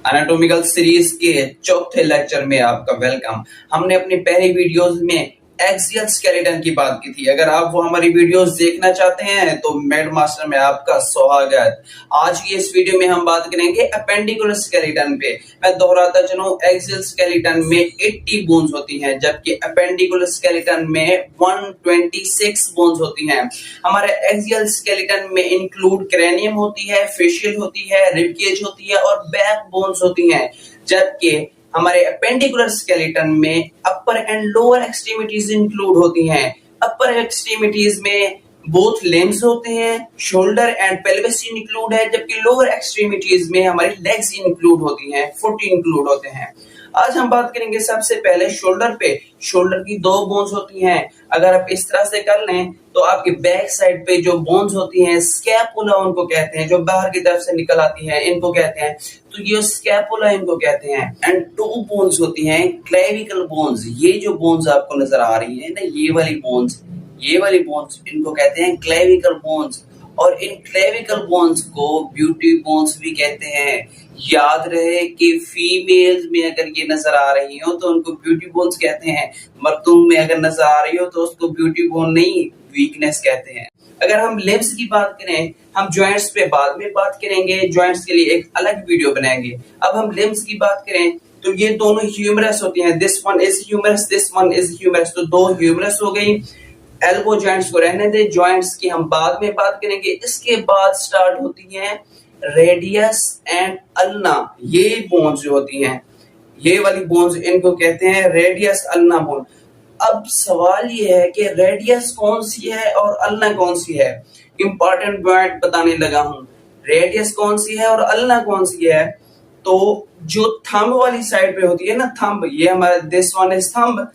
Anatomical series के चौथे lecture में आपका वेलकम। हमने अपनी पहली वीडियोस में एक्सियल स्केलेटन की बात की थी। अगर आप वो हमारी वीडियोस देखना चाहते हैं तो मेड मास्टर में आपका स्वागत। आज की इस वीडियो में हम बात करेंगे अपेंडिकुलर स्केलेटन पे। मैं दोहराता चलूं, एक्सियल स्केलेटन में 80 बोन्स होती हैं, जबकि अपेंडिकुलर स्केलेटन में 126 बोन्स होती हैं। हमारे एक्सियल स्केलेटन में इंक्लूड क्रेनियम होती है, फेशियल होती है, रिबकेज होती है और बैक बोन्स होती हैं, जबकि हमारे अपेंडिकुलर स्केलेटन में अपर एंड लोअर एक्सट्रीमिटीज इंक्लूड होती हैं। अपर एक्सट्रीमिटीज में बोथ लिम्स होते हैं, शोल्डर एंड पेल्विस इंक्लूड है, जबकि लोअर एक्सट्रीमिटीज में हमारी लेग्स इंक्लूड होती हैं, फुट इंक्लूड होते हैं। आज हम बात करेंगे सबसे पहले शोल्डर पे। शोल्डर की 2 बोन्स होती हैं। अगर आप इस तरह से कर लें तो आपके बैक साइड पे जो बोन्स होती हैं, स्कैपुला उनको कहते हैं, जो बाहर की तरफ से निकल आती हैं, इनको कहते हैं। तो ये स्कैपुला इनको कहते हैं। एंड 2 बोन्स होती हैं क्लेविकल बोन्स। ये जो बोन्स आपको नजर आ रही है ना, ये वाली बोन्स इनको कहते हैं क्लेविकल बोन्स। और इन क्लेविकल बोन्स को ब्यूटी बोन्स भी कहते हैं। याद रहे कि फीमेल्स में अगर ये नजर आ रही हो तो उनको ब्यूटी बोन्स कहते हैं। मर्दों में अगर नजर आ रही हो तो उसको ब्यूटी बोन नहीं, वीकनेस कहते हैं। अगर हम लिम्स की बात करें, हम जॉइंट्स पे बाद में बात करेंगे, जॉइंट्स के लिए एक अलग वीडियो बनाएंगे। अब हम लिम्स की बात करें तो ये दोनों ह्यूमरस होती हैं। This one is humerus, this one is humerus. तो 2 ह्यूमरस हो गई। एल्बो जॉइंट्स को रहने दे, जॉइंट्स की हम बाद में बात करेंगे। इसके बाद स्टार्ट होती हैं रेडियस एंड अल्ना। ये बोन्स जो होती हैं, ये वाली बोन्स, इनको कहते हैं रेडियस अल्ना बोन। अब सवाल ये है कि रेडियस कौन सी है और अल्ना कौन सी है। इंपॉर्टेंट पॉइंट बताने लगा हूं। रेडियस कौन सी है और अल्ना कौन सी है। तो जो थंब वाली साइड पे होती है ना, थंब, ये हमारा this one is thumb.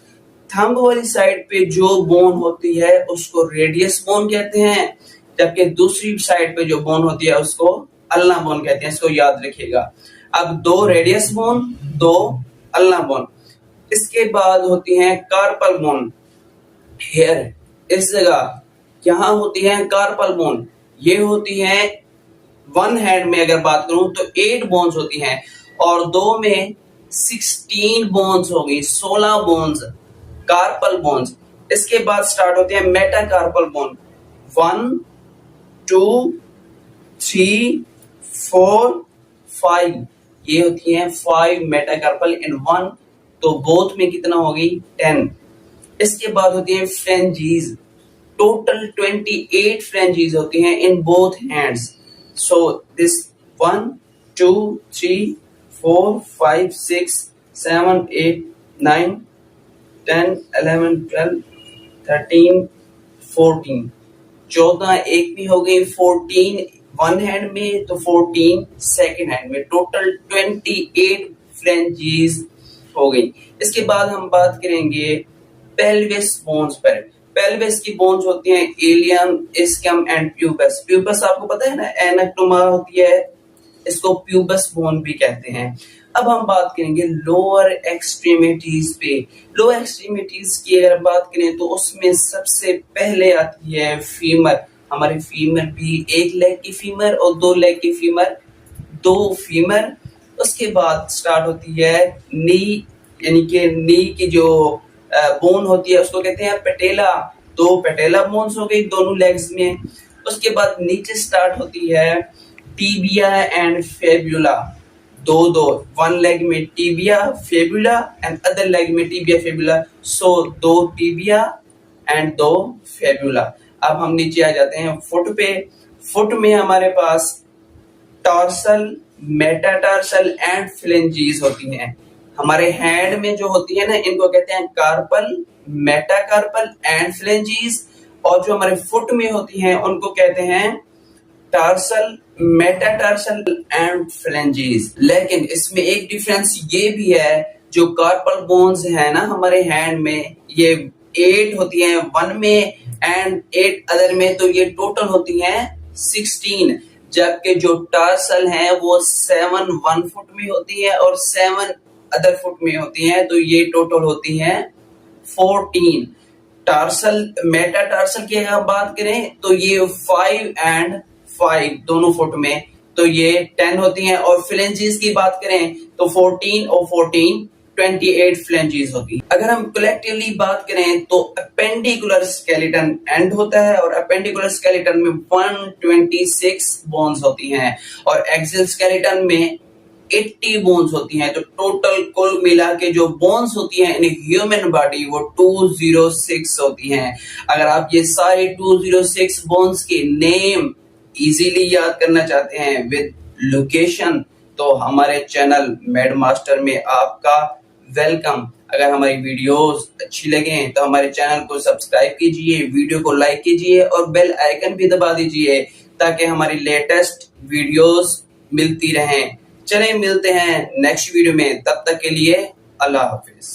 Thumb वाली साइड पे जो बोन होती है उसको रेडियस बोन कहते हैं, जबकि दूसरी साइड पे जो बोन होती है उसको अल्ना बोन कहते हैं। इसको याद रखिएगा। अब 2 रेडियस बोन, 2 अल्ना बोन। इसके बाद होती हैं कार्पल बोन। हेयर, इस जगह यहां होती है कार्पल बोन। ये होती है वन हैंड में अगर बात करूं तो 8 बोन्स होती हैं और 2 में 16 बोन्स होगी, 16 बोन्स कार्पल बोन्स। इसके बाद स्टार्ट होते हैं मेटाकार्पल बोन। 1 2 3 4 5, ये होती हैं 5 मेटाकार्पल इन 1। तो बोथ में कितना होगी 10। इसके बाद होती है फ्रेंजीज। टोटल 28 फ्रेंजीज होती हैं in both hands. So this 1 2 3 4 5 6 7 8 9 10 11 12 13 14, 14 एक भी हो गई, 14 वन हैंड में तो 14 सेकंड हैंड में। टोटल 28 फ्रेंजीज हो गई। इसके बाद हम बात करेंगे पेल्विस बोन्स पर। पेल्विस की बोन्स होती हैं allium, ischium and pubis. Pubis आपको पता है ना, एनाटोमा होती है, इसको प्यूबस बोन भी कहते हैं। अब हम बात करेंगे लोअर एक्सट्रीमिटीज पे। लोअर एक्सट्रीमिटीज की अगर बात करें तो उसमें सबसे पहले आती है फीमर। हमारे फीमर भी, 1 लेग की फीमर और 2 लेग की फीमर, 2 फीमर। उसके बाद स्टार्ट होती है नी, यानी कि नी की जो बोन होती है उसको कहते हैं पेटेला। 2 पेटेला बोन्स हो गई दोनों लेग्स में। उसके बाद नीचे स्टार्ट होती है tibia and fibula. 2 one leg में tibia fibula and other leg में tibia fibula. So 2 tibia and 2 fibula. अब हम नीचे आ जाते हैं फुट पे। फुट में हमारे पास टॉर्सल, मेटाटार्सल एंड फ्लेंजीज होती हैं। हमारे हैंड में जो होती है ना, इनको कहते हैं कार्पल, मेटाकार्पल एंड फ्लेंजीज। और जो हमारे फुट में होती हैं उनको कहते हैं टार्सल, मेटाटार्सल एंड फ्लेंजीज। लेकिन इसमें एक डिफरेंस ये भी है, जो कार्पल बोन्स है ना हमारे हैंड में, ये 8 होती हैं वन में एंड 8 अदर में, तो ये टोटल होती हैं 16। जबकि जो टार्सल है वो 7 1 फुट में होती है और 7 अदर फुट में होती हैं, तो ये टोटल होती हैं 14। टार्सल, मेटाटार्सल की अगर बात करें तो ये 5 एंड 5 दोनों फुट में तो ये 10 होती हैं। और फ्लेंजेस की बात करें तो 14 और 14 28 फ्लेंजेस होती है। अगर हम कलेक्टिवली बात करें तो अपेंडिकुलर स्केलेटन एंड होता है और अपेंडिकुलर स्केलेटन में 126 बोन्स होती हैं और एक्सियल स्केलेटन में 80 बोन्स होती हैं। तो टोटल कुल मिला के जो बोन्स होती हैं इन ह्यूमन बॉडी वो 206 होती हैं। अगर आप ये सारे 206 बोन्स के नेम इजीली याद करना चाहते हैं विद लोकेशन तो हमारे चैनल मेड मास्टर में आपका वेलकम। अगर हमारी वीडियोस अच्छी लगे तो हमारे चैनल को सब्सक्राइब कीजिए, वीडियो को लाइक कीजिए और बेल आइकन भी दबा दीजिए ताकि हमारी लेटेस्ट वीडियोस मिलती रहें। चलें मिलते हैं नेक्स्ट वीडियो में, तब तक के लिए अल्लाह हाफिज।